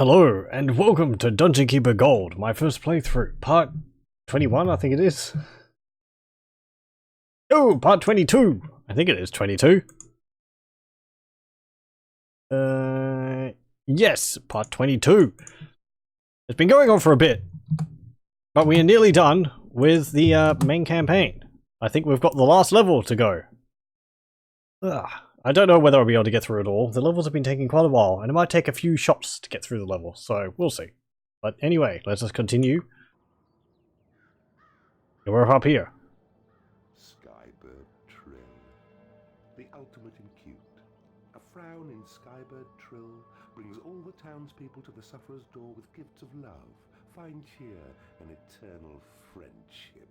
Hello, and welcome to Dungeon Keeper Gold, my first playthrough. Part 21, I think it is. Oh, part 22! I think it is 22. Yes, part 22. It's been going on for a bit, but we are nearly done with the main campaign. I think we've got the last level to go. I don't know whether I'll be able to get through it all. The levels have been taking quite a while, and it might take a few shots to get through the level, so we'll see. But anyway, let's just continue. We're up here. Skybird Trill, the ultimate in cute. A frown in Skybird Trill brings all the townspeople to the sufferer's door with gifts of love, fine cheer, and eternal friendship.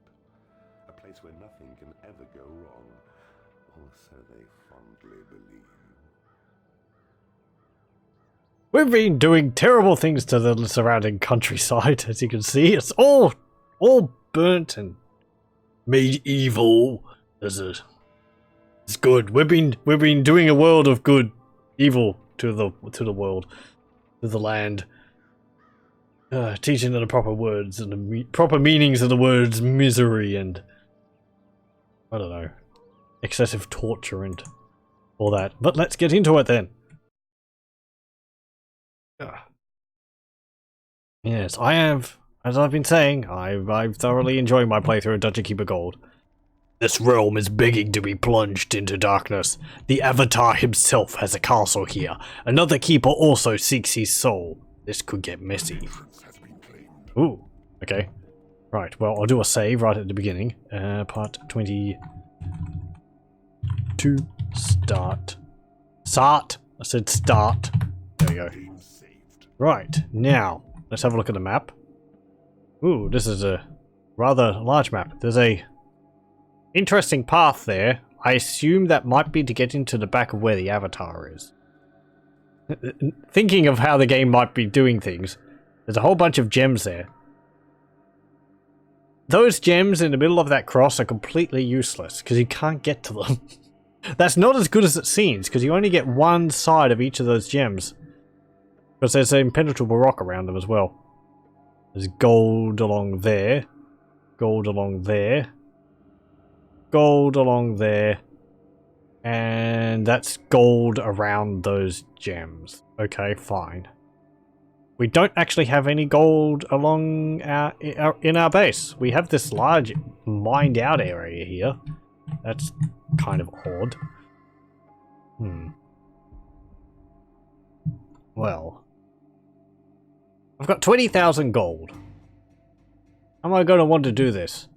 A place where nothing can ever go wrong, or so they fondly believe. We've been doing terrible things to the surrounding countryside, as you can see. It's all burnt and made evil. It's good. We've been doing a world of good, evil to the world, to the land. Teaching them the proper words and the proper meanings of the words misery and I don't know, excessive torture and all that. But let's get into it then. Yes, I have, as I've been saying, I've thoroughly enjoyed my playthrough of Dungeon Keeper Gold. This realm is begging to be plunged into darkness. The Avatar himself has a castle here. Another keeper also seeks his soul. This could get messy. Ooh, okay. Right, well, I'll do a save right at the beginning. Part 22. Start. Start! I said start. There we go. Right, now, let's have a look at the map. Ooh, this is a rather large map. There's a interesting path there. I assume that might be to get into the back of where the Avatar is. Thinking of how the game might be doing things, there's a whole bunch of gems there. Those gems in the middle of that cross are completely useless, because you can't get to them. That's not as good as it seems, because you only get one side of each of those gems. Because there's an impenetrable rock around them as well. There's gold along there. Gold along there. Gold along there. And that's gold around those gems. Okay, fine. We don't actually have any gold along in our base. We have this large mined out area here. That's kind of odd. Well, I've got 20,000 gold. How am I going to want to do this?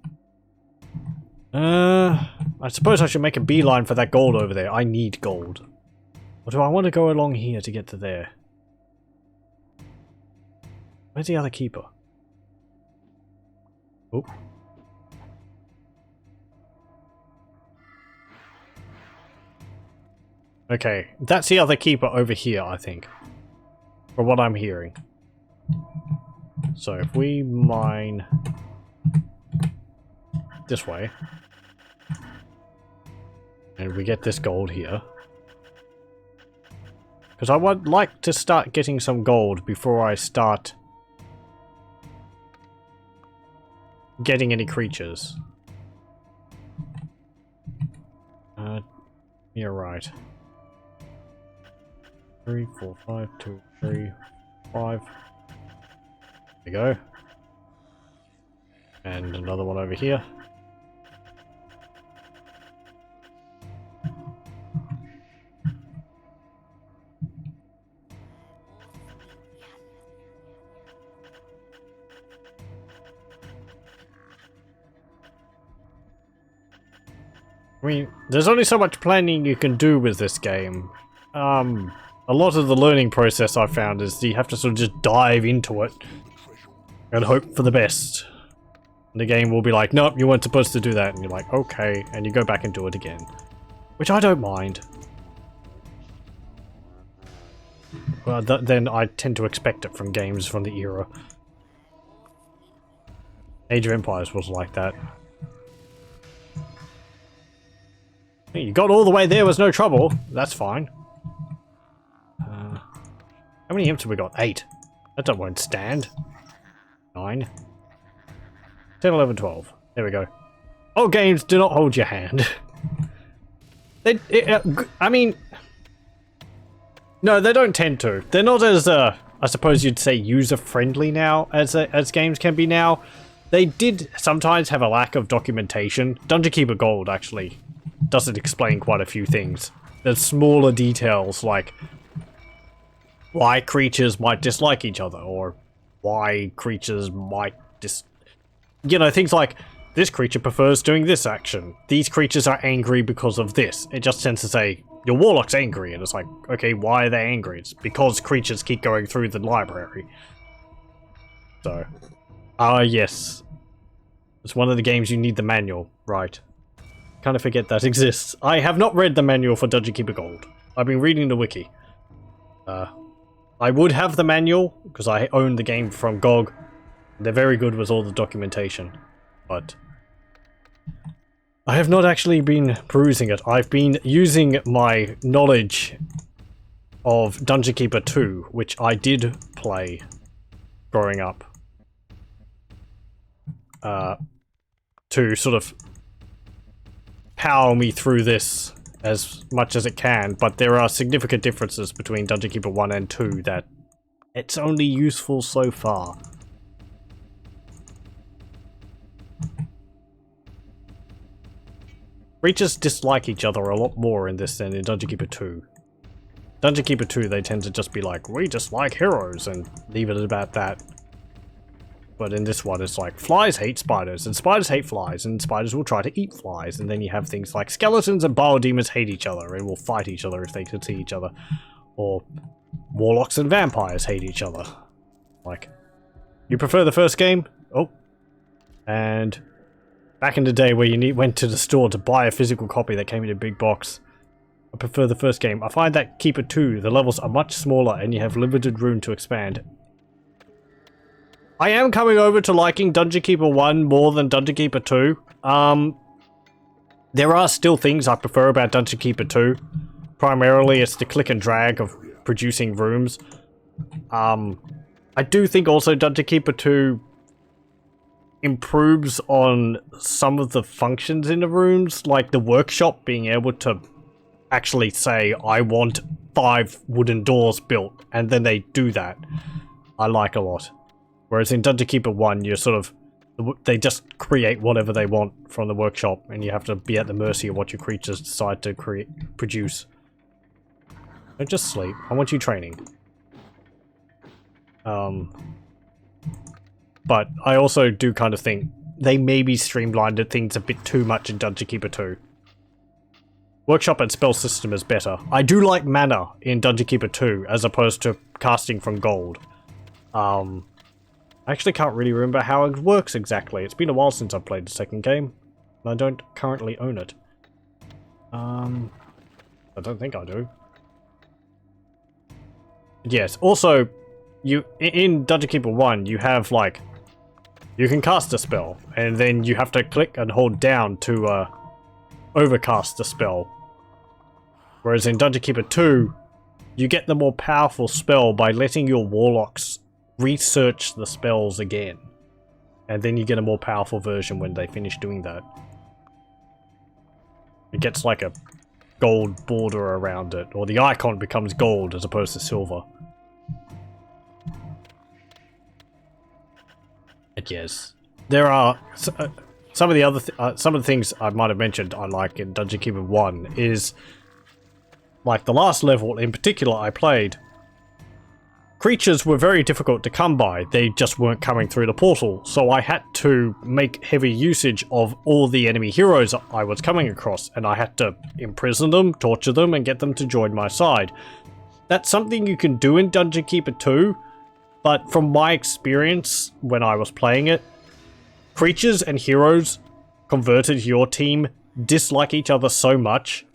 I suppose I should make a beeline for that gold over there. I need gold. Or do I want to go along here to get to there? Where's the other keeper? Oh. Okay, that's the other keeper over here, I think. From what I'm hearing. So if we mine this way, and we get this gold here, because I would like to start getting some gold before I start getting any creatures. You're right. 3, 4, 5, 2, 3, 5. There we go. And another one over here. I mean, there's only so much planning you can do with this game. A lot of the learning process I found is you have to sort of just dive into it and hope for the best. And the game will be like, nope, you weren't supposed to do that. And you're like, okay. And you go back and do it again. Which I don't mind. Well, then I tend to expect it from games from the era. Age of Empires was like that. Hey, you got all the way there was no trouble. That's fine. How many imps have we got? 8. That won't stand. 9. 10, 11, 12. There we go. Oh, games, do not hold your hand. I mean... No, they don't tend to. They're not as, I suppose you'd say, user-friendly now as games can be now. They did sometimes have a lack of documentation. Dungeon Keeper Gold, actually, doesn't explain quite a few things. There's smaller details, like why creatures might dislike each other, or why creatures might you know, things like, this creature prefers doing this action. These creatures are angry because of this. It just tends to say, your warlock's angry, and it's like, okay, why are they angry? It's because creatures keep going through the library. So, yes. It's one of the games you need the manual, right. Kind of forget that exists. I have not read the manual for Dungeon Keeper Gold. I've been reading the wiki. I would have the manual, because I own the game from GOG. They're very good with all the documentation. But I have not actually been perusing it. I've been using my knowledge of Dungeon Keeper 2, which I did play growing up, to sort of power me through this as much as it can, but there are significant differences between Dungeon Keeper 1 and 2 that it's only useful so far. Creatures dislike each other a lot more in this than in Dungeon Keeper 2. Dungeon Keeper 2, they tend to just be like, we dislike heroes, and leave it about that. But in this one, it's like, flies hate spiders, and spiders hate flies, and spiders will try to eat flies. And then you have things like skeletons and biodemons hate each other, and will fight each other if they can see each other. Or warlocks and vampires hate each other. Like, you prefer the first game? Oh. And back in the day where you went to the store to buy a physical copy that came in a big box, I prefer the first game. I find that Keeper 2, the levels are much smaller, and you have limited room to expand. I am coming over to liking Dungeon Keeper 1 more than Dungeon Keeper 2. There are still things I prefer about Dungeon Keeper 2. Primarily, it's the click and drag of producing rooms. I do think also Dungeon Keeper 2 improves on some of the functions in the rooms, like the workshop being able to actually say, I want 5 wooden doors built, and then they do that. I like a lot. Whereas in Dungeon Keeper 1, you're sort of... they just create whatever they want from the workshop, and you have to be at the mercy of what your creatures decide to produce. Don't just sleep. I want you training. But I also do kind of think they maybe streamlined things a bit too much in Dungeon Keeper 2. Workshop and spell system is better. I do like mana in Dungeon Keeper 2, as opposed to casting from gold. I actually can't really remember how it works exactly. It's been a while since I've played the second game, and I don't currently own it. I don't think I do. But yes, also, in Dungeon Keeper 1, you have, like, you can cast a spell, and then you have to click and hold down to, overcast the spell. Whereas in Dungeon Keeper 2, you get the more powerful spell by letting your warlocks research the spells again. And then you get a more powerful version when they finish doing that. It gets like a gold border around it, or the icon becomes gold as opposed to silver. But yes, there are some of the other some of the things I might have mentioned I like in Dungeon Keeper 1 is, like the last level in particular I played, creatures were very difficult to come by. They just weren't coming through the portal, so I had to make heavy usage of all the enemy heroes I was coming across, and I had to imprison them, torture them, and get them to join my side. That's something you can do in Dungeon Keeper 2, but from my experience when I was playing it, creatures and heroes converted to your team dislike each other so much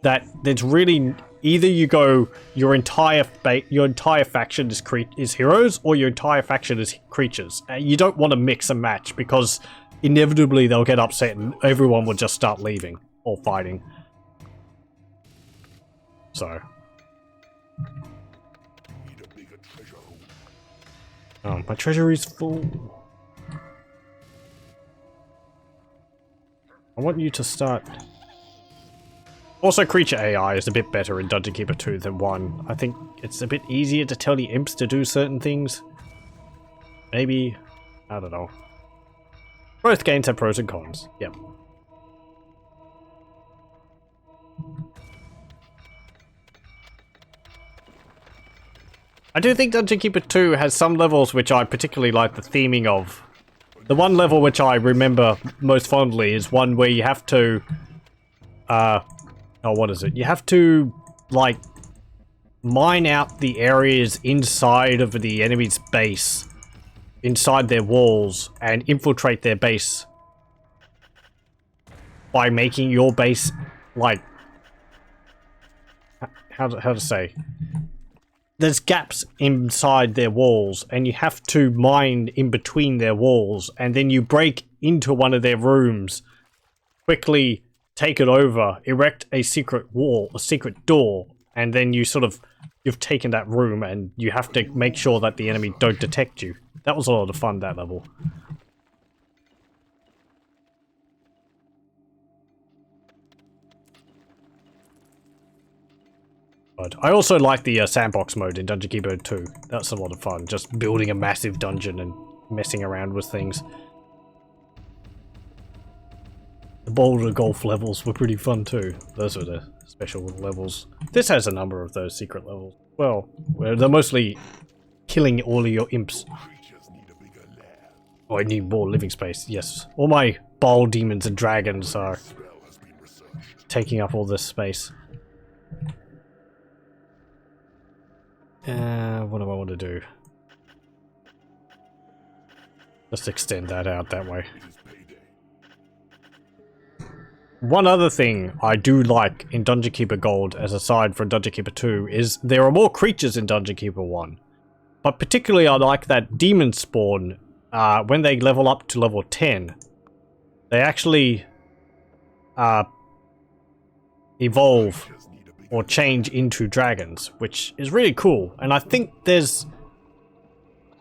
that there's really... either you go, your entire faction is heroes, or your entire faction is creatures. You don't want to mix and match, because inevitably they'll get upset and everyone will just start leaving or fighting. So. Oh, my treasury's full. I want you to start... Also, creature AI is a bit better in Dungeon Keeper 2 than 1. I think it's a bit easier to tell the imps to do certain things. Maybe. I don't know. Both games have pros and cons. Yep. I do think Dungeon Keeper 2 has some levels which I particularly like the theming of. The one level which I remember most fondly is one where you have to... oh, what is it? You have to, like, mine out the areas inside of the enemy's base, inside their walls, and infiltrate their base by making your base, like, how to say? There's gaps inside their walls, and you have to mine in between their walls, and then you break into one of their rooms, quickly take it over, erect a secret wall, a secret door, and then you sort of, you've taken that room and you have to make sure that the enemy don't detect you. That was a lot of fun, that level. But I also like the sandbox mode in Dungeon Keeper 2. That's a lot of fun, just building a massive dungeon and messing around with things. The boulder golf levels were pretty fun too. Those were the special levels. This has a number of those secret levels. Well, they're mostly killing all of your imps. Oh, I need more living space, yes. All my bile demons and dragons are taking up all this space. What do I want to do? Let's extend that out that way. One other thing I do like in Dungeon Keeper Gold, as aside from Dungeon Keeper 2, is there are more creatures in Dungeon Keeper 1. But particularly I like that demon spawn, when they level up to level 10, they actually evolve or change into dragons, which is really cool. And I think there's...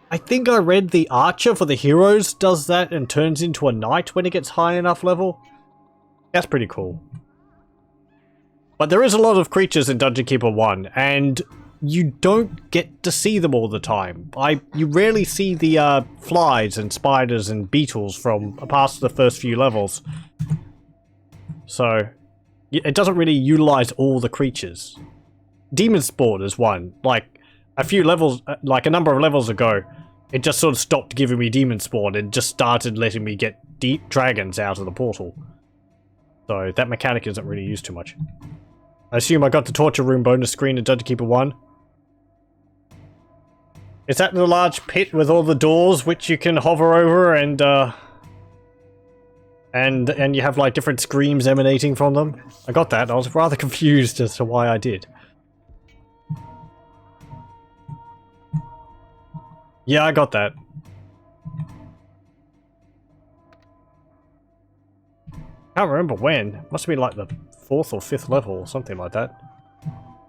I think I read the Archer for the heroes does that and turns into a knight when it gets high enough level. That's pretty cool. But there is a lot of creatures in Dungeon Keeper 1, and you don't get to see them all the time. You rarely see the flies and spiders and beetles from past the first few levels. So, it doesn't really utilize all the creatures. Demon Spawn is one. Like, a few levels, like a number of levels ago, it just sort of stopped giving me Demon Spawn and just started letting me get deep dragons out of the portal. So that mechanic isn't really used too much. I assume I got the torture room bonus screen in Dungeon Keeper 1. Is that the large pit with all the doors which you can hover over and you have like different screams emanating from them? I got that. I was rather confused as to why I did. Yeah, I got that. Can't remember when. Must have been like the 4th or 5th level or something like that.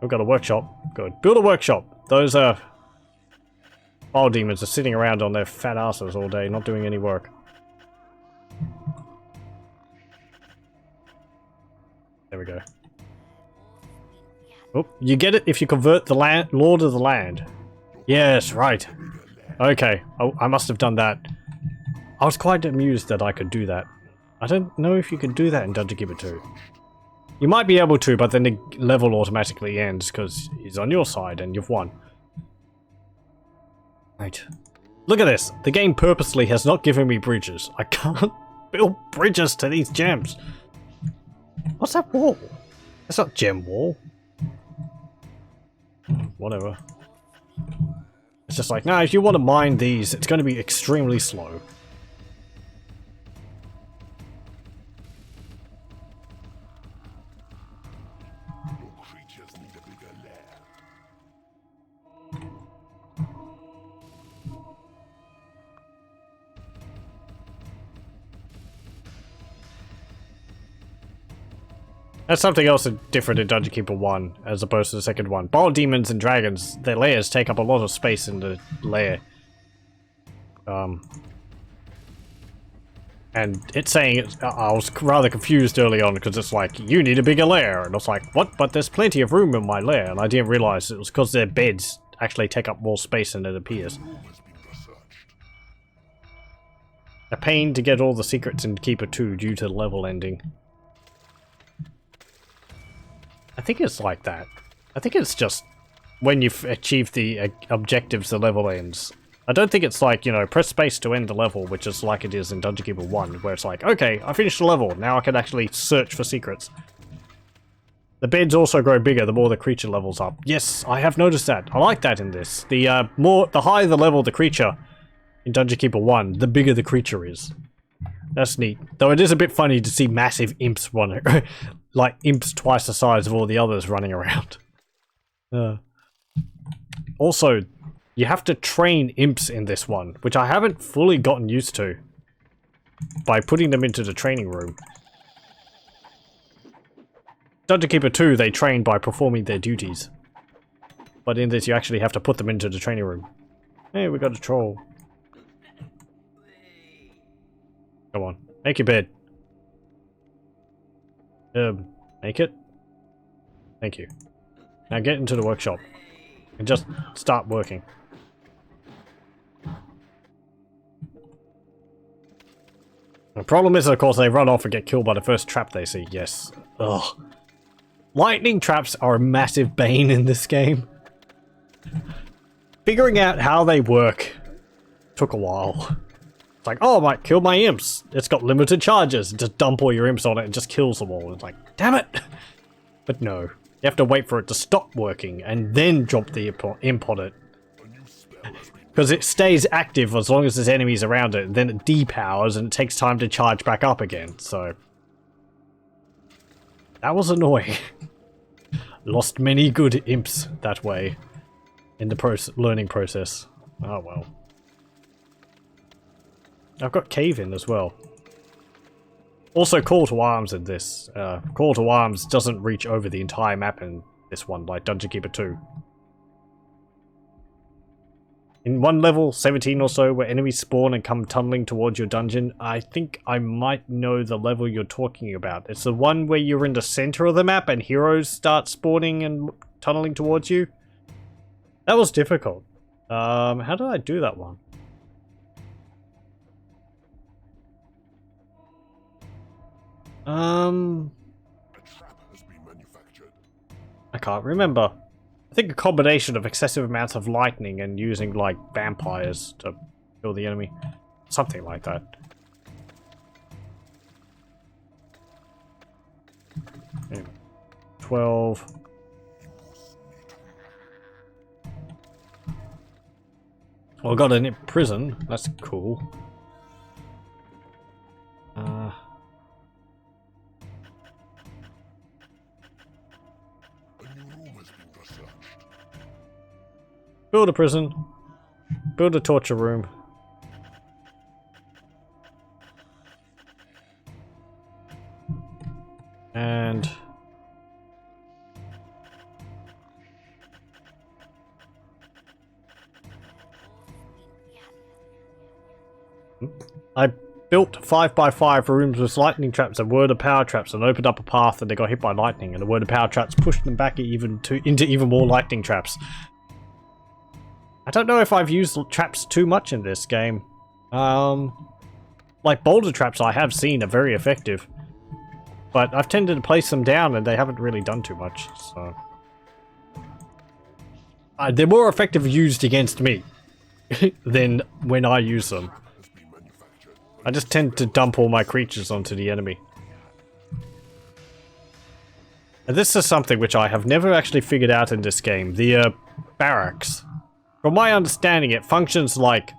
We've got a workshop. Good. Build a workshop. Those bile demons are sitting around on their fat asses all day, not doing any work. There we go. Oh, you get it if you convert the Lord of the Land. Yes, right. Okay, I must have done that. I was quite amused that I could do that. I don't know if you can do that in Dungeon Keeper 2. You might be able to, but then the level automatically ends because he's on your side and you've won. Right. Look at this. The game purposely has not given me bridges. I can't build bridges to these gems. What's that wall? That's not gem wall. Whatever. It's just like, no, if you want to mine these, it's going to be extremely slow. That's something else different in Dungeon Keeper 1, as opposed to the second one. Bile demons and dragons, their lairs take up a lot of space in the lair. And it's saying, I was rather confused early on because it's like, you need a bigger lair. And I was like, what? But there's plenty of room in my lair. And I didn't realize it was because their beds actually take up more space than it appears. A pain to get all the secrets in Keeper 2 due to the level ending. I think it's like that. I think it's just when you've achieved the objectives, the level ends. I don't think it's like, you know, press space to end the level, which is like it is in Dungeon Keeper 1, where it's like, okay, I finished the level, now I can actually search for secrets. The beds also grow bigger the more the creature levels up. Yes, I have noticed that. I like that in this. The higher the level of the creature in Dungeon Keeper 1, the bigger the creature is. That's neat. Though it is a bit funny to see massive imps running, like imps twice the size of all the others running around. Also, you have to train imps in this one, which I haven't fully gotten used to by putting them into the training room. Dungeon Keeper 2, they train by performing their duties. But in this, you actually have to put them into the training room. Hey, we got a troll. Come on, make your bed. Make it? Thank you. Now get into the workshop and just start working. The problem is, of course, they run off and get killed by the first trap they see. Yes. Ugh. Lightning traps are a massive bane in this game. Figuring out how they work took a while. It's like, oh, I might kill my imps. It's got limited charges. Just dump all your imps on it and just kills them all. It's like, damn it. But no. You have to wait for it to stop working and then drop the imp on it. Because it stays active as long as there's enemies around it, and then it depowers and it takes time to charge back up again, so... That was annoying. Lost many good imps that way in the learning process. Oh well. I've got Cave In as well. Also Call to Arms in this. Call to Arms doesn't reach over the entire map in this one, like Dungeon Keeper 2. In one level, 17 or so, where enemies spawn and come tunneling towards your dungeon, I think I might know the level you're talking about. It's the one where you're in the center of the map and heroes start spawning and tunneling towards you. That was difficult. How did I do that one? I can't remember. I think a combination of excessive amounts of lightning and using, like, vampires to kill the enemy. Something like that. Anyway, 12. Well, I got a prison. That's cool. Build a prison. Build a torture room. And... I built 5x5 rooms with lightning traps and word of power traps and opened up a path and they got hit by lightning and the word of power traps pushed them back into even more lightning traps. I don't know if I've used traps too much in this game. Like boulder traps I have seen are very effective. But I've tended to place them down and they haven't really done too much, so... they're more effective used against me than when I use them. I just tend to dump all my creatures onto the enemy. And this is something which I have never actually figured out in this game. The, barracks. From my understanding, it functions like,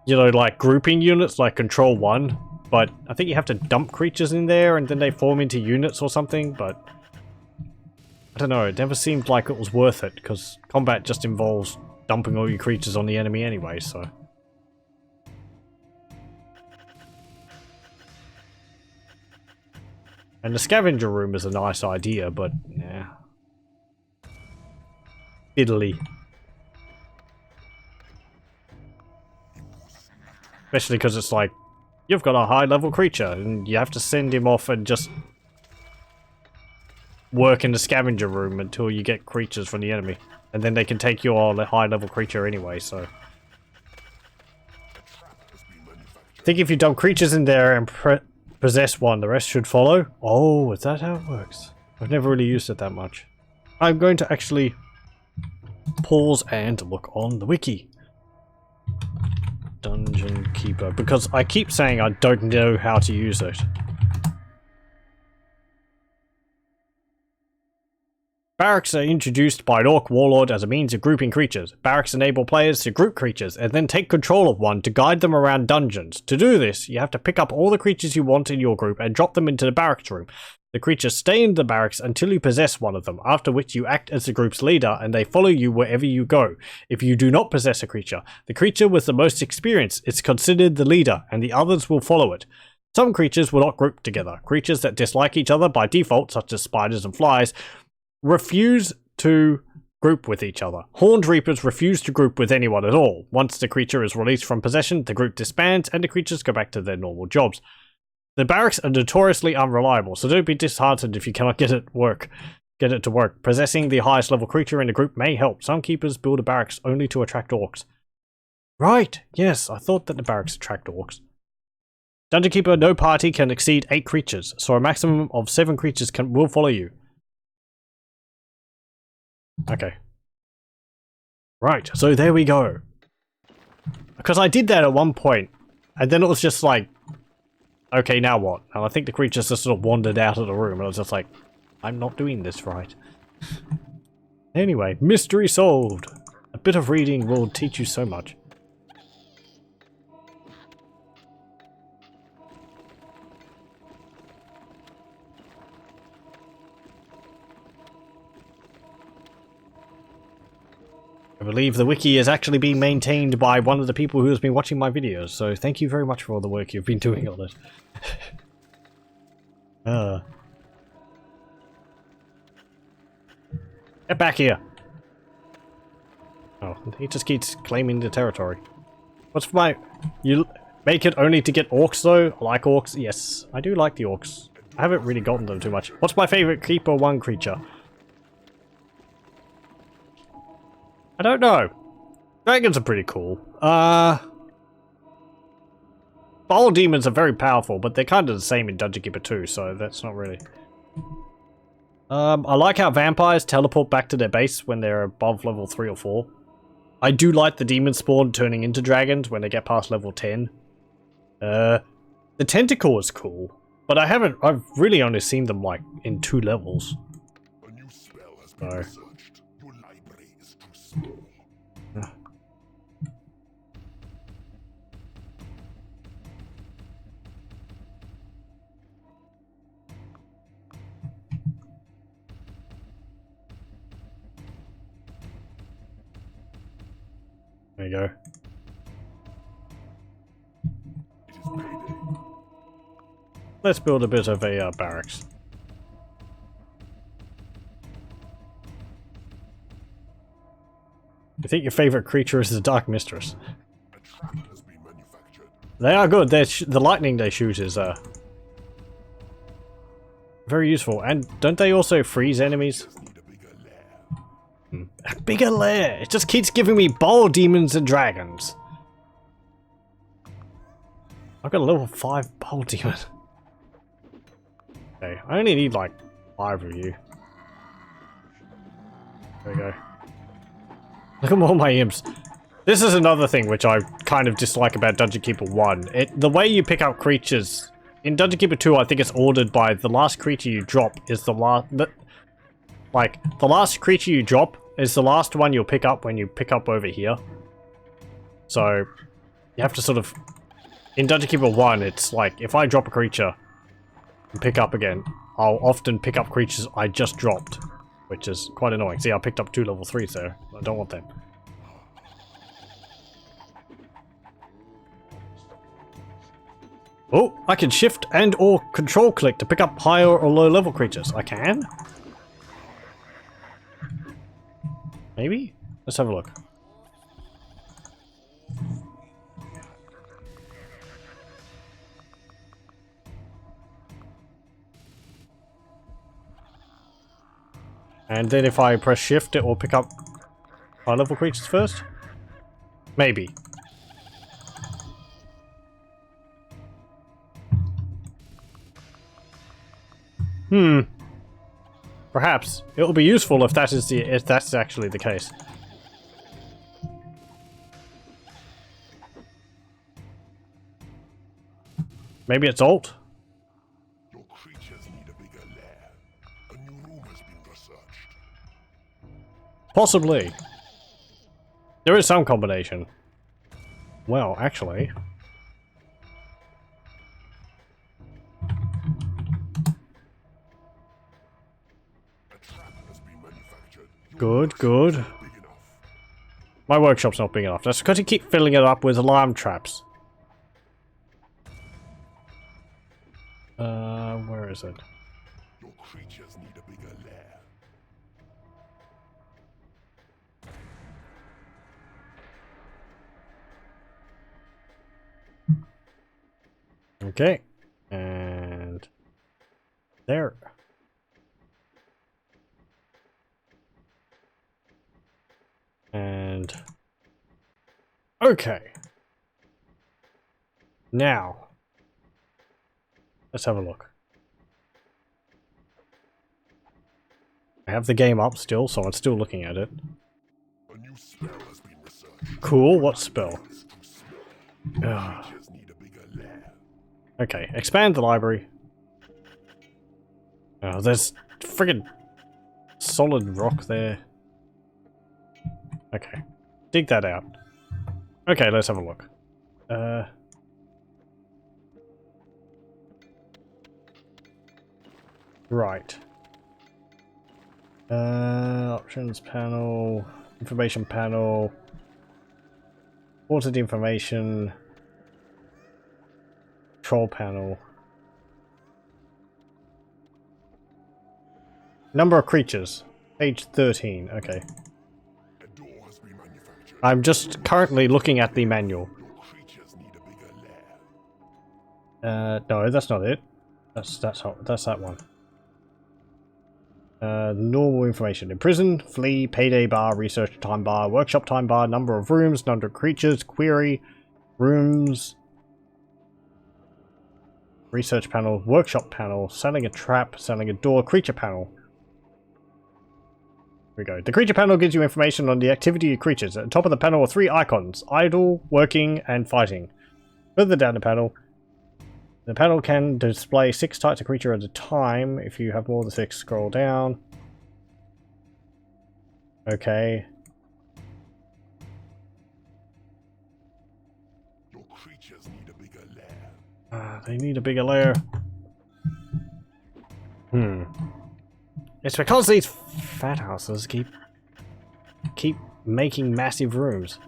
you know, like grouping units, like Control 1. But I think you have to dump creatures in there and then they form into units or something, but... I don't know, it never seemed like it was worth it, because combat just involves dumping all your creatures on the enemy anyway, so... And the scavenger room is a nice idea, but, yeah. Fiddly. Especially because it's like, you've got a high level creature and you have to send him off and just work in the scavenger room until you get creatures from the enemy. And then they can take your high level creature anyway, so. I think if you dump creatures in there and possess one, the rest should follow. Oh, is that how it works? I've never really used it that much. I'm going to actually pause and look on the wiki. Dungeon Keeper, because I keep saying I don't know how to use it. Barracks are introduced by an Orc Warlord as a means of grouping creatures. Barracks enable players to group creatures and then take control of one to guide them around dungeons. To do this, you have to pick up all the creatures you want in your group and drop them into the barracks room. The creatures stay in the barracks until you possess one of them, after which you act as the group's leader and they follow you wherever you go. If you do not possess a creature, the creature with the most experience is considered the leader and the others will follow it. Some creatures will not group together. Creatures that dislike each other by default, such as spiders and flies, refuse to group with each other. Horned Reapers refuse to group with anyone at all. Once the creature is released from possession, the group disbands and the creatures go back to their normal jobs. The barracks are notoriously unreliable, so don't be disheartened if you cannot get it to work. Possessing the highest level creature in the group may help. Some keepers build a barracks only to attract orcs. Right, yes, I thought that the barracks attract orcs. Dungeon Keeper, no party can exceed 8 creatures, so a maximum of 7 creatures will follow you. Okay. Right, so there we go. Because I did that at one point, and then it was just like, okay, now what? And I think the creatures just sort of wandered out of the room, and I was just like, I'm not doing this right. Anyway, mystery solved. A bit of reading will teach you so much. I believe the wiki is actually being maintained by one of the people who has been watching my videos, so thank you very much for all the work you've been doing on it. Get back here! Oh, he just keeps claiming the territory. What's my... You make it only to get orcs though? I like orcs? Yes, I do like the orcs. I haven't really gotten them too much. What's my favorite Keeper 1 creature? I don't know. Dragons are pretty cool. Bile demons are very powerful, but they're kind of the same in Dungeon Keeper 2, so that's not really... I like how vampires teleport back to their base when they're above level 3 or 4. I do like the demon spawn turning into dragons when they get past level 10. The tentacle is cool, but I've really only seen them like in 2 levels. A new spell has been researched. Your library is too small. There you go. It is payday. Let's build a bit of a barracks. I think your favorite creature is the Dark Mistress. A trap has been manufactured. They are good. The lightning they shoot is very useful. And don't they also freeze enemies? Just need a bigger lair. A bigger lair. It just keeps giving me bile demons and dragons. I've got a level 5 bile demon. Okay, I only need like 5 of you. There we go. Look at all my imps. This is another thing which I kind of dislike about Dungeon Keeper 1. The way you pick up creatures... In Dungeon Keeper 2, I think it's ordered by the last creature you drop is the last... Like, the last creature you drop is the last one you'll pick up when you pick up over here. So, you have to sort of... In Dungeon Keeper 1, it's like, if I drop a creature and pick up again, I'll often pick up creatures I just dropped, which is quite annoying. See, I picked up 2 level 3s there. I don't want them. Oh, I can shift and or control click to pick up higher or low level creatures. I can? Maybe? Let's have a look. And then if I press shift, it will pick up high level creatures first? Maybe. Perhaps. It will be useful if that's actually the case. Maybe it's alt? Your creatures need a bigger lair. A new room has been researched. Possibly. There is some combination. Well, actually. A trap has been manufactured. Good, good. Big enough. My workshop's not big enough. That's because you keep filling it up with alarm traps. Where is it? Your creatures need a bigger lair. Okay. And there. And okay. Now let's have a look. I have the game up still, so I'm still looking at it. A new spell has been researched. Cool, what spell? It's too small. Your Ugh. creatures need a bigger lair. Okay, expand the library. Oh, there's friggin' solid rock there. Okay, dig that out. Okay, let's have a look. Right. Options panel, information panel, altered information, control panel. Number of creatures, page 13, okay. A door has been manufactured. I'm just currently looking at the manual. Your creatures need a bigger lair. No, that's not it. That's that one. Normal information. In prison, flee, payday bar, research time bar, workshop time bar, number of rooms, number of creatures, query, rooms, research panel, workshop panel, selling a trap, selling a door, creature panel. Here we go. The creature panel gives you information on the activity of creatures. At the top of the panel are 3 icons: idle, working, and fighting. Further down the panel can display 6 types of creature at a time. If you have more than 6, scroll down. Okay. Your creatures need a bigger lair. They need a bigger layer. It's because these fat houses keep making massive rooms.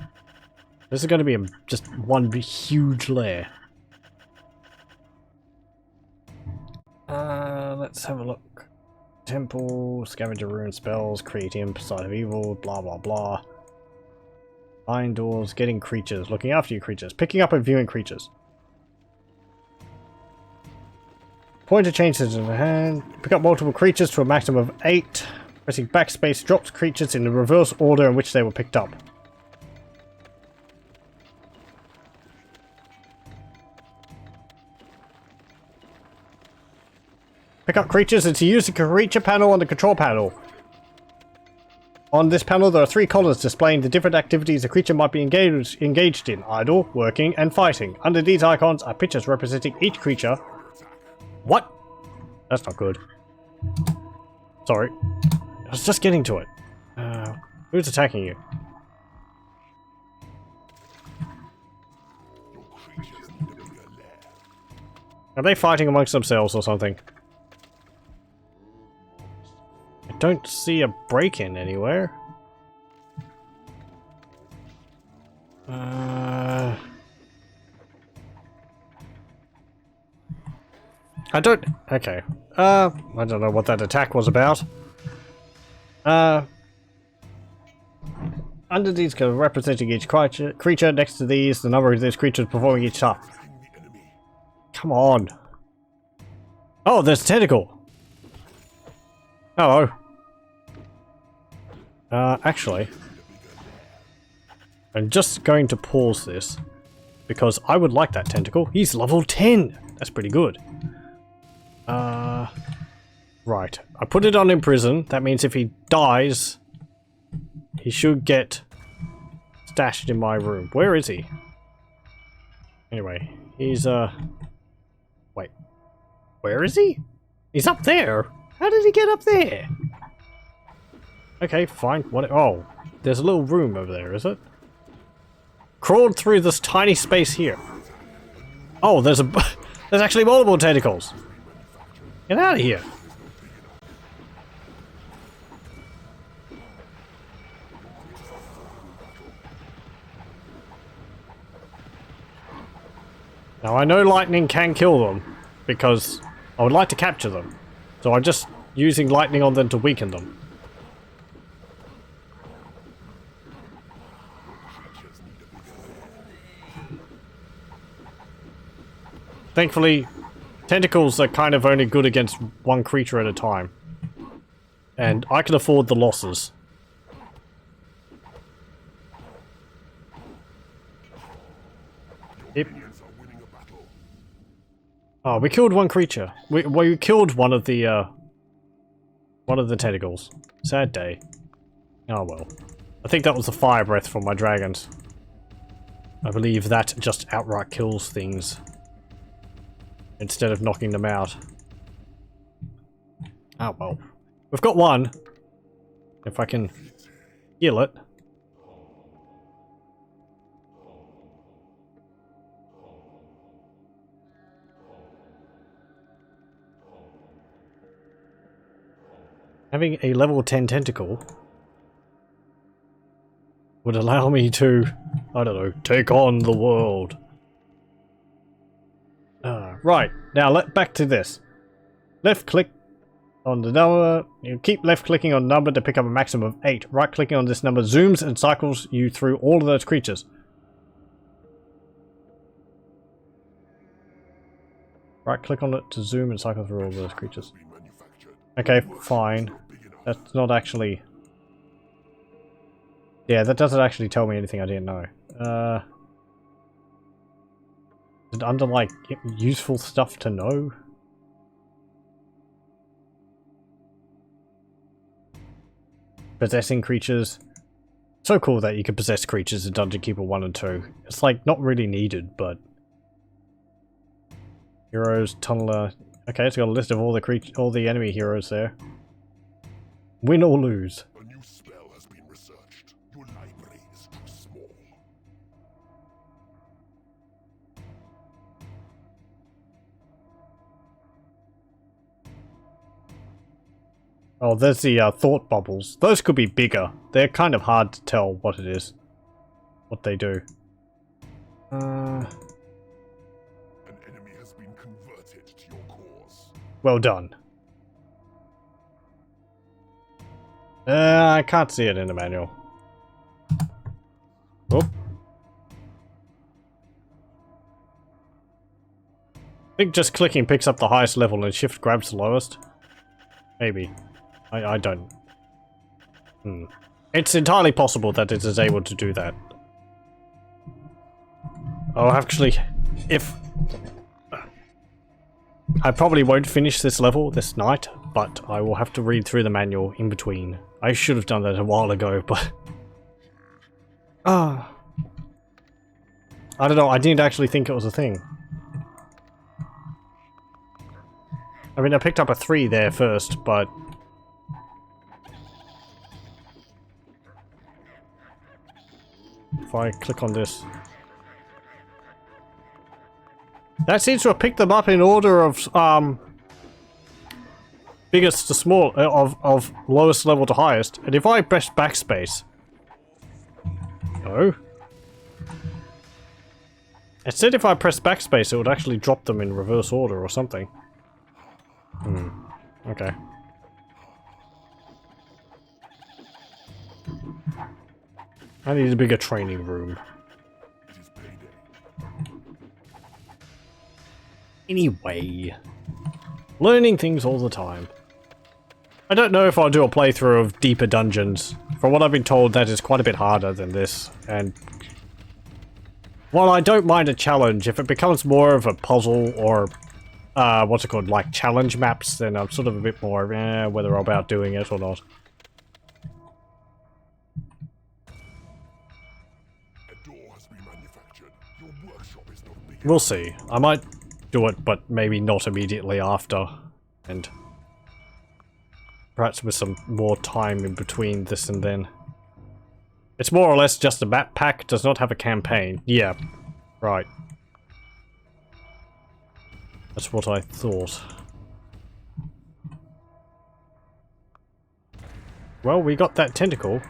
This is going to be just one huge layer. Let's have a look. Temple, scavenger rune spells, create imp, side of evil, blah blah blah. Iron doors, getting creatures, looking after your creatures, picking up and viewing creatures. Pointer changes in the hand. Pick up multiple creatures to a maximum of 8. Pressing backspace drops creatures in the reverse order in which they were picked up. Pick up creatures and to use the creature panel on the control panel. On this panel there are 3 columns displaying the different activities a creature might be engaged in: idle, working, and fighting. Under these icons are pictures representing each creature. What? That's not good. Sorry. I was just getting to it. Who's attacking you? Your creatures need a bigger lair. Are they fighting amongst themselves or something? I don't see a break-in anywhere. I don't... Okay. I don't know what that attack was about. Under these are representing each creature. Next to these, the number of these creatures performing each task. The enemy. Come on. Oh, there's a tentacle. Hello. Actually, I'm just going to pause this because I would like that tentacle. He's level 10! That's pretty good. Right. I put it on in prison. That means if he dies, he should get stashed in my room. Where is he? Anyway, he's, wait. Where is he? He's up there! How did he get up there? Okay, fine. What? Oh, there's a little room over there, is it? Crawled through this tiny space here. Oh, there's actually multiple tentacles. Get out of here. Now I know lightning can kill them, because I would like to capture them. So I'm just using lightning on them to weaken them. Thankfully, tentacles are kind of only good against one creature at a time. And I can afford the losses. Yep. Oh, we killed one creature. We killed one of the tentacles. Sad day. Oh well. I think that was the fire breath from my dragons. I believe that just outright kills things instead of knocking them out. Oh well. We've got one. If I can heal it. Having a level 10 tentacle would allow me to, I don't know, take on the world. Right, now back to this. Left click on the number, you keep left clicking on number to pick up a maximum of 8. Right clicking on this number zooms and cycles you through all of those creatures. Right click on it to zoom and cycle through all of those creatures. Okay, fine. That's not actually... Yeah, that doesn't actually tell me anything I didn't know. Is it under, like, useful stuff to know? Possessing creatures. So cool that you can possess creatures in Dungeon Keeper 1 and 2. It's, like, not really needed, but... Heroes, Tunneler... Okay, it's got a list of all the enemy heroes there. Win or lose. A new spell has been researched. Your library is too small. Oh, there's the thought bubbles. Those could be bigger. They're kind of hard to tell what it is. What they do. An enemy has been converted to your cause. Well done. I can't see it in the manual. Oh. I think just clicking picks up the highest level and shift grabs the lowest. Maybe. I don't... It's entirely possible that it is able to do that. Oh, actually, if... I probably won't finish this level this night, but I will have to read through the manual in between. I should have done that a while ago, but... I don't know, I didn't actually think it was a thing. I mean, I picked up a 3 there first, but... If I click on this... That seems to have picked them up in order of, biggest to small, of lowest level to highest. And if I press backspace... No. It said if I press backspace it would actually drop them in reverse order or something. Okay. I need a bigger training room. Anyway, learning things all the time. I don't know if I'll do a playthrough of deeper dungeons From what I've been told, that is quite a bit harder than this, and while I don't mind a challenge, if it becomes more of a puzzle or, what's it called, like challenge maps, then I'm sort of a bit more, whether I'm about doing it or not. A door has been manufactured. Your workshop is not big. We'll see. I might do it, but maybe not immediately after, and perhaps with some more time in between this and then. It's more or less just a map pack, does not have a campaign. Yeah, right. That's what I thought. Well, we got that tentacle.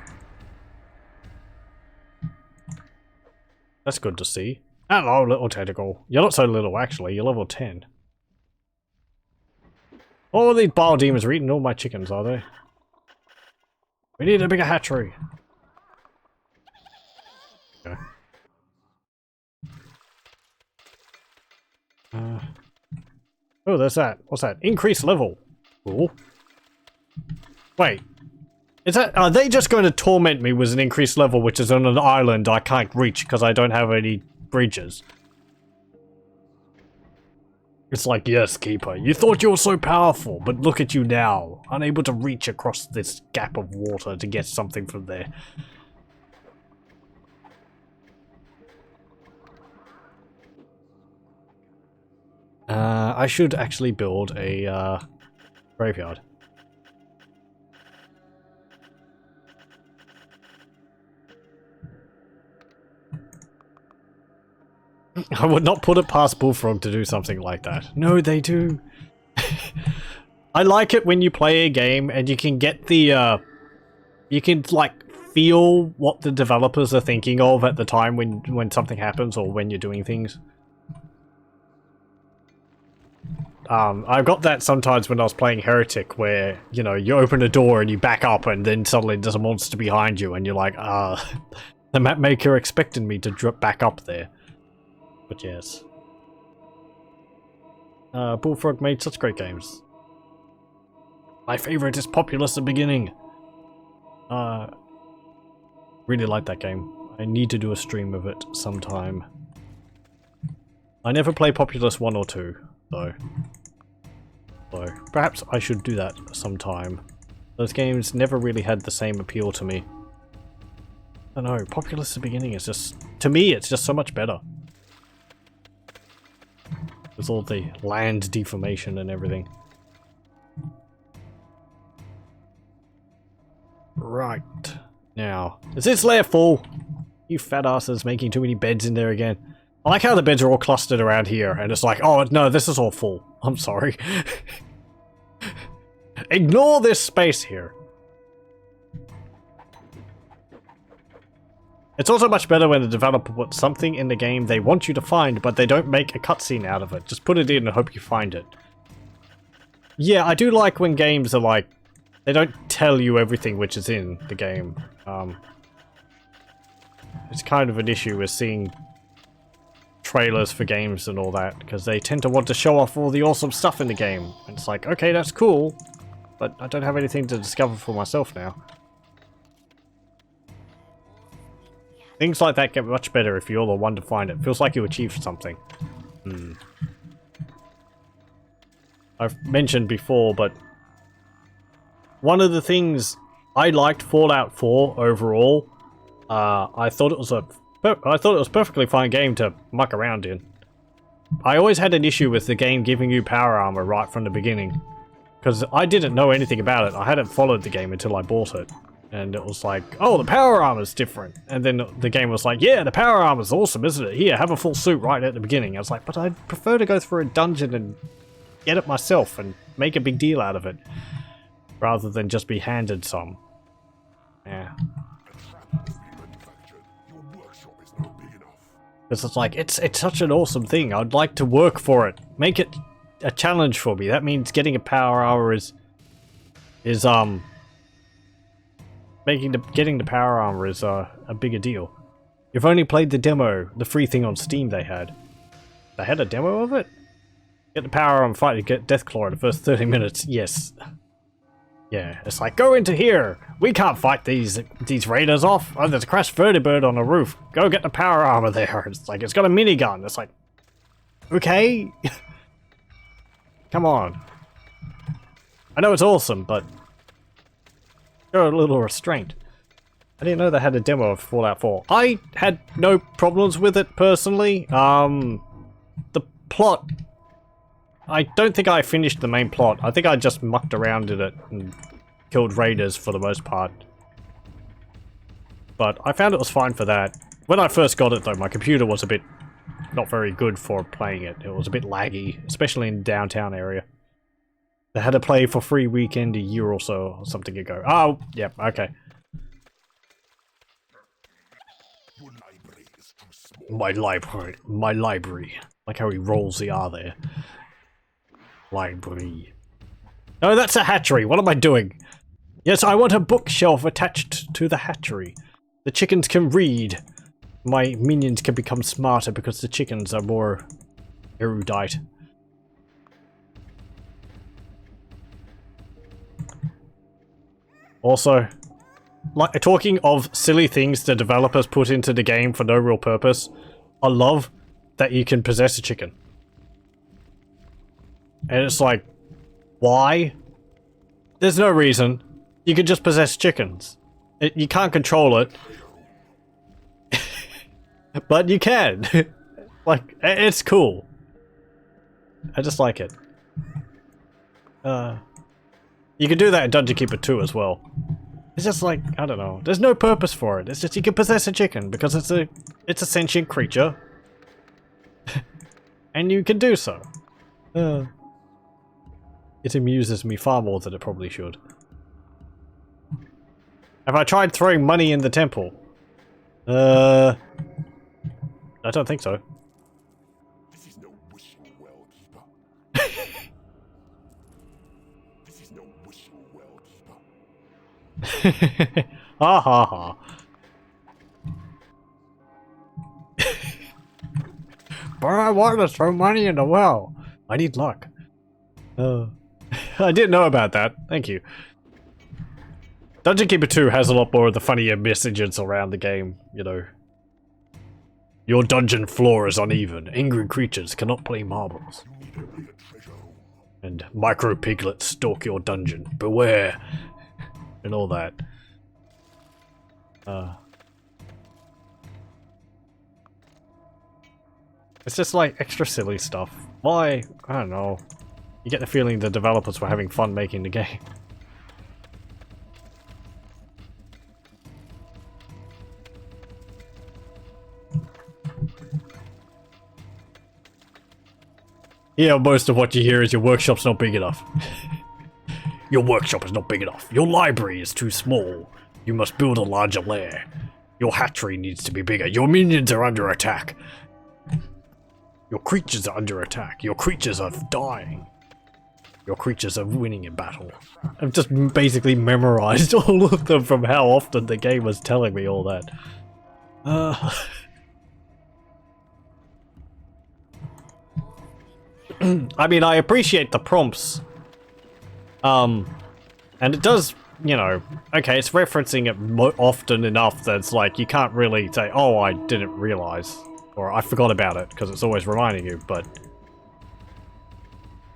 That's good to see. Hello, little tentacle. You're not so little, actually. You're level 10. Oh, these bile demons are eating all my chickens, are they? We need a bigger hatchery. Okay. Oh, there's that. What's that? Increased level. Cool. Wait. Is that... Are they just going to torment me with an increased level which is on an island I can't reach because I don't have any bridges? It's like, yes, Keeper, you thought you were so powerful, but look at you now, unable to reach across this gap of water to get something from there. I should actually build a graveyard. I would not put it past Bullfrog to do something like that. No, they do. I like it when you play a game and you can get the, you can, like, feel what the developers are thinking of at the time when something happens or when you're doing things. I've got that sometimes when I was playing Heretic, where, you know, you open a door and you back up and then suddenly there's a monster behind you and you're like, the map maker expected me to drop back up there. But yes. Bullfrog made such great games. My favorite is Populous: The Beginning. Really like that game. I need to do a stream of it sometime. I never play Populous 1 or 2, though. So, perhaps I should do that sometime. Those games never really had the same appeal to me. I don't know, Populous: The Beginning is just... To me, it's just so much better. With all the land deformation and everything. Right. Now, is this lair full? You fat asses making too many beds in there again. I like how the beds are all clustered around here, and it's like, oh no, this is all full. I'm sorry. Ignore this space here. It's also much better when the developer puts something in the game they want you to find, but they don't make a cutscene out of it. Just put it in and hope you find it. Yeah, I do like when games are like, they don't tell you everything which is in the game. It's kind of an issue with seeing trailers for games and all that, because they tend to want to show off all the awesome stuff in the game. And it's like, okay, that's cool, but I don't have anything to discover for myself now. Things like that get much better if you're the one to find it. Feels like you achieved something. I've mentioned before, but one of the things I liked Fallout 4 overall, I thought it was a perfectly fine game to muck around in. I always had an issue with the game giving you power armor right from the beginning, because I didn't know anything about it. I hadn't followed the game until I bought it. And it was like, oh, the power armor's different. And then the game was like, yeah, the power armor's awesome, isn't it? Here, have a full suit right at the beginning. I was like, but I'd prefer to go through a dungeon and get it myself and make a big deal out of it, rather than just be handed some. Yeah. Because it's like, it's such an awesome thing. I'd like to work for it. Make it a challenge for me. That means getting a power armor is getting the power armor is a bigger deal. You've only played the demo, the free thing on Steam they had. They had a demo of it? Get the power armor fight to get Deathclaw in the first 30 minutes. Yes. Yeah, it's like, go into here. We can't fight these raiders off. Oh, there's a crashed vertibird on the roof. Go get the power armor there. It's like, it's got a minigun. It's like, okay. Come on. I know it's awesome, but show a little restraint. I didn't know they had a demo of Fallout 4. I had no problems with it personally. The plot, I don't think I finished the main plot. I think I just mucked around in it and killed raiders for the most part. But I found it was fine for that. When I first got it though, my computer was a bit not very good for playing it. It was a bit laggy, especially in the downtown area. They had a play for free weekend a year or so or something ago. Oh, yep, okay. Your library is too small. My library. Like how he rolls the R there. Library. No, that's a hatchery. What am I doing? Yes, I want a bookshelf attached to the hatchery. The chickens can read. My minions can become smarter because the chickens are more erudite. Also, like talking of silly things the developers put into the game for no real purpose, I love that you can possess a chicken. And it's like, why? There's no reason. You can just possess chickens. You can't control it. But you can. Like, it's cool. I just like it. You can do that in Dungeon Keeper 2 as well. It's just like, I don't know. There's no purpose for it. It's just you can possess a chicken because it's a sentient creature. And you can do so. It amuses me far more than it probably should. Have I tried throwing money in the temple? I don't think so. This is no wishing well, keeper. This is no wishing well, keeper. Ha ha ha. But I want to throw money in the well. I need luck. I didn't know about that. Thank you. Dungeon Keeper 2 has a lot more of the funnier messages around the game, you know. Your dungeon floor is uneven. Angry creatures cannot play marbles. And micro piglets stalk your dungeon. Beware. And all that. It's just like extra silly stuff. Why? I don't know. You get the feeling the developers were having fun making the game. Yeah, most of what you hear is your workshop's not big enough. Your workshop is not big enough. Your library is too small. You must build a larger lair. Your hatchery needs to be bigger. Your minions are under attack. Your creatures are under attack. Your creatures are dying. Your creatures are winning in battle. I've just basically memorized all of them from how often the game was telling me all that. I mean, I appreciate the prompts. And it does, you know, okay, it's referencing it often enough that it's like, you can't really say, oh, I didn't realize, or I forgot about it, because it's always reminding you, but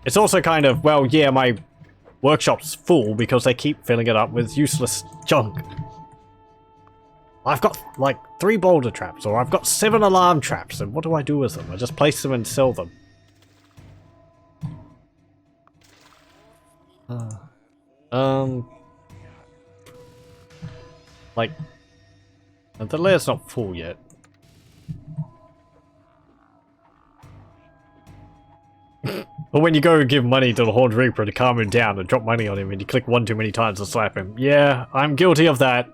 it's also kind of, well, yeah, my workshop's full because they keep filling it up with useless junk. I've got, like, 3 boulder traps, or I've got 7 alarm traps, and what do I do with them? I just place them and sell them. Like, the lair's not full yet. But when you go and give money to the Horned Reaper to calm him down and drop money on him and you click 1 too many times to slap him. Yeah, I'm guilty of that.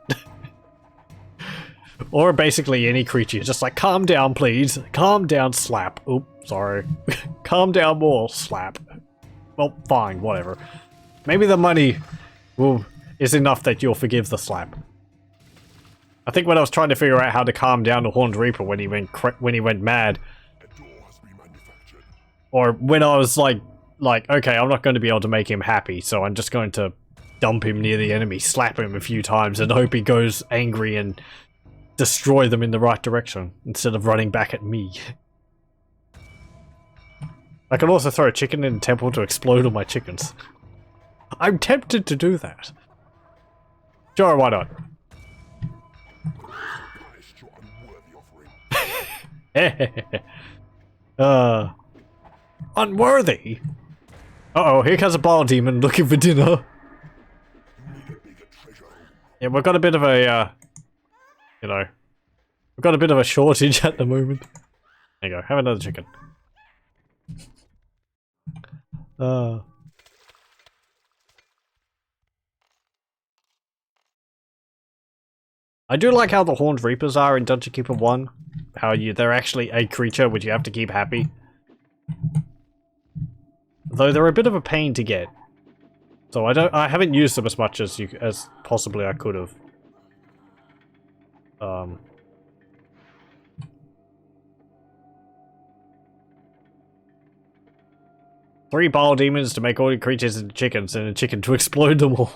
Or basically any creature, just like, calm down please. Calm down, slap. Oops, sorry. Calm down more, slap. Well, fine, whatever. Maybe the money is enough that you'll forgive the slap. I think when I was trying to figure out how to calm down the Horned Reaper when he went mad, or when I was like, okay, I'm not going to be able to make him happy, so I'm just going to dump him near the enemy, slap him a few times, and hope he goes angry and destroy them in the right direction, instead of running back at me. I can also throw a chicken in the temple to explode all my chickens. I'm tempted to do that. Sure, why not? Punished your unworthy offering. Unworthy? Uh-oh, here comes a ball demon looking for dinner. You need a bigger treasure. Yeah, we've got a bit of a, you know, we've got a bit of a shortage at the moment. There you go, have another chicken. I do like how the Horned Reapers are in Dungeon Keeper 1. How they're actually a creature which you have to keep happy. Though they're a bit of a pain to get. So I haven't used them as much as possibly I could have. 3 bile demons to make all your creatures into chickens, and a chicken to explode them all.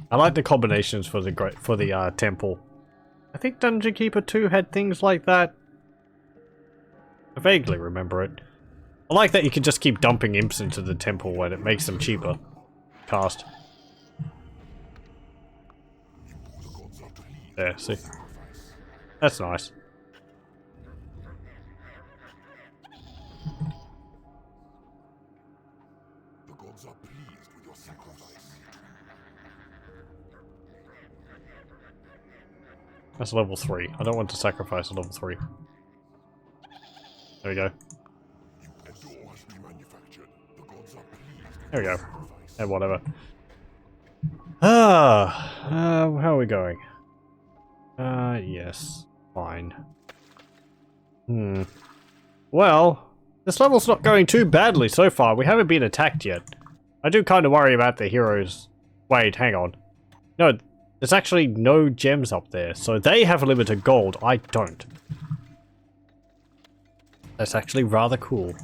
I like the combinations for the temple. I think Dungeon Keeper 2 had things like that. I vaguely remember it. I like that you can just keep dumping imps into the temple when it makes them cheaper. Cast. There, see? That's nice. The gods are pleased with your sacrifice. That's level 3. I don't want to sacrifice a level 3. There we go. A door has been manufactured. The gods are pleased with There we your go. sacrifice. And whatever. How are we going? Yes. Fine. Well, this level's not going too badly so far. We haven't been attacked yet. I do kind of worry about the heroes. Wait, hang on. No, there's actually no gems up there, so they have limited gold. I don't. That's actually rather cool.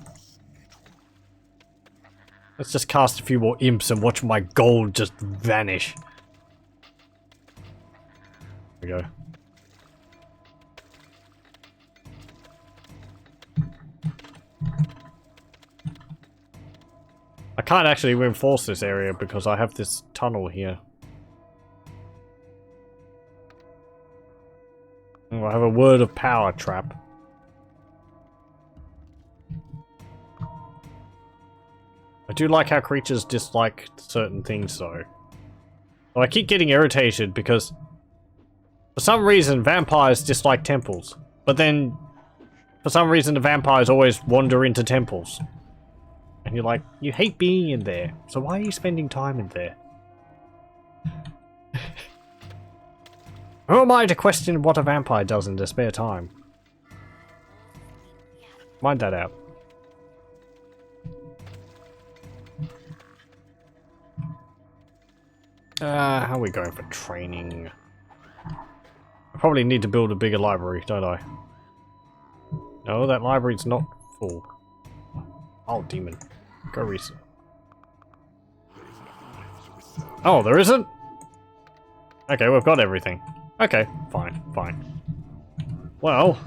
Let's just cast a few more imps and watch my gold just vanish. There we go. I can't actually reinforce this area because I have this tunnel here. Oh, I have a word of power trap. I do like how creatures dislike certain things though. So I keep getting irritated because for some reason vampires dislike temples. But then for some reason the vampires always wander into temples. And you're like, you hate being in there, so why are you spending time in there? Who am I to question what a vampire does in their spare time? Mind that out. How are we going for training? I probably need to build a bigger library, don't I? No, that library's not full. Oh, demon. Go reset. Oh, there isn't? Okay, we've got everything. Okay, fine, fine. Well,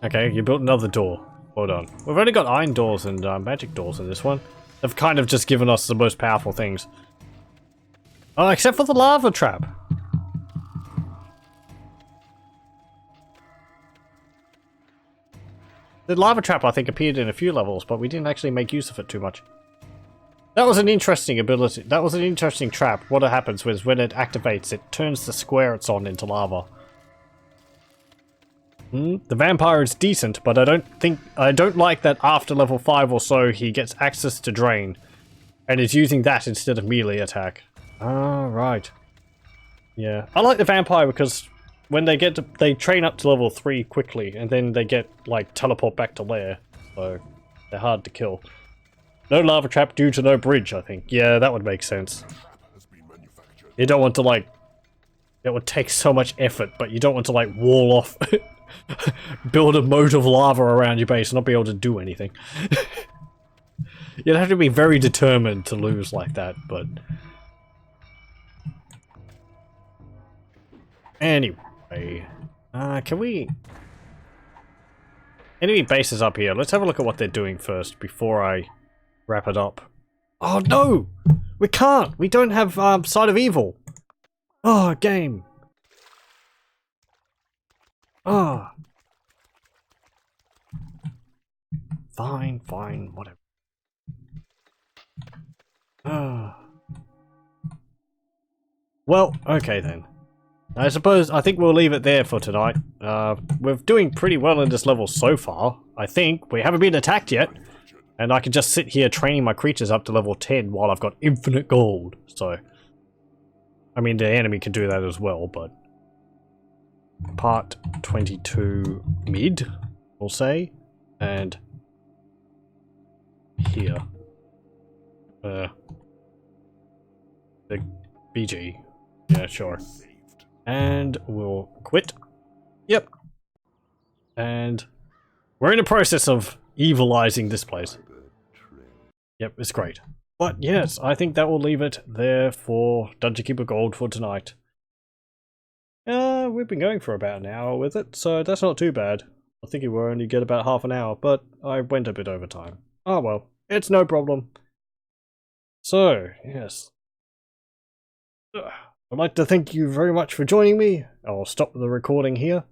okay, you built another door. Well done. We've only got iron doors and magic doors in this one. They've kind of just given us the most powerful things. Oh, except for the lava trap. The lava trap, I think, appeared in a few levels, but we didn't actually make use of it too much. That was an interesting ability. That was an interesting trap. What happens is when it activates, it turns the square it's on into lava. The vampire is decent, but I don't like that after level 5 or so he gets access to drain, and is using that instead of melee attack. Ah, right. Yeah, I like the vampire because when they train up to level 3 quickly, and then they get, like, teleport back to lair, so they're hard to kill. No lava trap due to no bridge, I think. Yeah, that would make sense. You don't want to, like... It would take so much effort, but you don't want to like wall off, build a moat of lava around your base and not be able to do anything. You'd have to be very determined to lose like that, but... Anyway, can we... Enemy bases up here. Let's have a look at what they're doing first before I wrap it up. Oh no! We can't! We don't have Side of Evil! Oh, game! Ah. Fine, fine, whatever. Well, okay then. I think we'll leave it there for tonight. We're doing pretty well in this level so far. I think. We haven't been attacked yet. And I can just sit here training my creatures up to level 10 while I've got infinite gold. So, I mean, the enemy can do that as well, but... Part 22 mid, we'll say. And... here. The BG. Yeah, sure. And we'll quit. Yep. And we're in the process of evilizing this place. Yep, it's great. But yes, I think that will leave it there for Dungeon Keeper Gold for tonight. We've been going for about an hour with it, so that's not too bad. I think we were only get about half an hour, but I went a bit over time. Oh well, it's no problem. So, yes. I'd like to thank you very much for joining me. I'll stop the recording here.